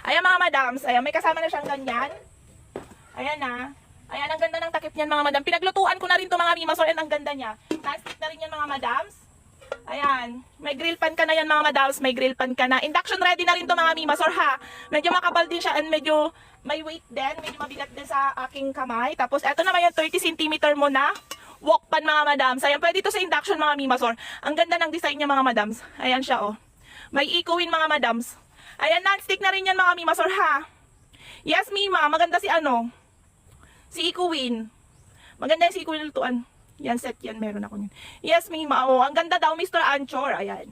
Ayan mga madams, ayan, may kasama na siyang ganyan. Ayan na. Ayan, ang ganda ng takip niyan mga madam. Pinaglutuan ko na rin to mga mimasor and ang ganda niya. Non-stick na rin yan mga madams. Ayan, may grill pan ka na yan mga madams, may grill pan ka na. Induction ready na rin to mga mimasor ha. Medyo makapal din siya and medyo may weight din, medyo mabigat din sa aking kamay. Tapos eto naman yung 30 cm mo na wok pan mga madams. Ayan, pwede ito sa induction mga mimasor. Ang ganda ng design niya mga madams. Ayan siya oh. May eco-win mga madams. Ayan, non-stick na rin yan mga mimasor ha. Yes Mima, maganda si ano. Si eco-win. Maganda yung si eco-win lutuan. Yan, set yan. Meron ako yun. Yes, Mima. Oh, ang ganda daw, Mr. Anchor. Ayan.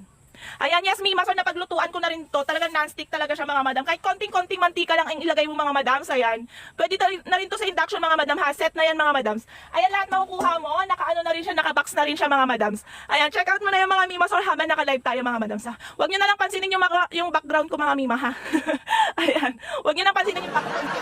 Ayan, yes, Mima. So, napaglutuan ko na rin to. Talagang non-stick talaga siya, mga madam. Kahit konting-konting mantika lang ang ilagay mo, mga madams. Ayan. Pwede na rin to sa induction, mga madam. Ha? Set na yan, mga madams. Ayan, lahat makukuha mo. Naka-ano na rin siya, naka-box na rin siya, mga madams. Ayan, check out mo na yung mga Mima. So, habang naka-live tayo, mga madams. Ha? Huwag nyo na lang pansinin yung background ko, mga Mima, ha? Ayan. Huwag nyo na pansinin yung background ko.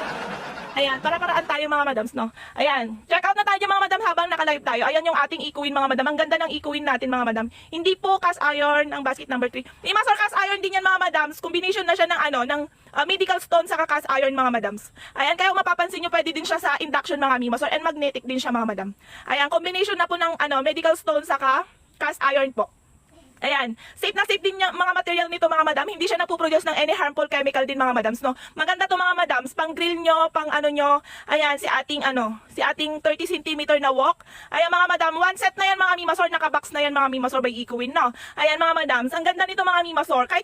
Ayan, para-paraan tayo mga madams, no? Ayan, check out na tayo mga madam habang naka-live tayo. Ayan yung ating eco-win mga madam. Ang ganda ng eco-win natin mga madam. Hindi po cast iron ang basket number 3. Mimasor cast iron din yan mga madams. Combination na siya ng ano, ng medical stone sa cast iron mga madams. Ayan, kaya kung mapapansin nyo, pwede din siya sa induction mga mimasor and magnetic din siya mga madam. Ayan, combination na po ng ano, medical stone sa cast iron po. Ayan, safe na safe din yung mga material nito mga madam. Hindi siya nagpo-produce ng any harmful chemical din mga madams, no. Maganda to mga madams, pang grill nyo, pang ano nyo. Ayan, si ating 30 cm na wok. Ayan mga madam, one set na yan mga mimasor, naka-box na yan mga mimasor by eco-win, no. Ayan mga madams, ang ganda nito mga mimasor. Kahit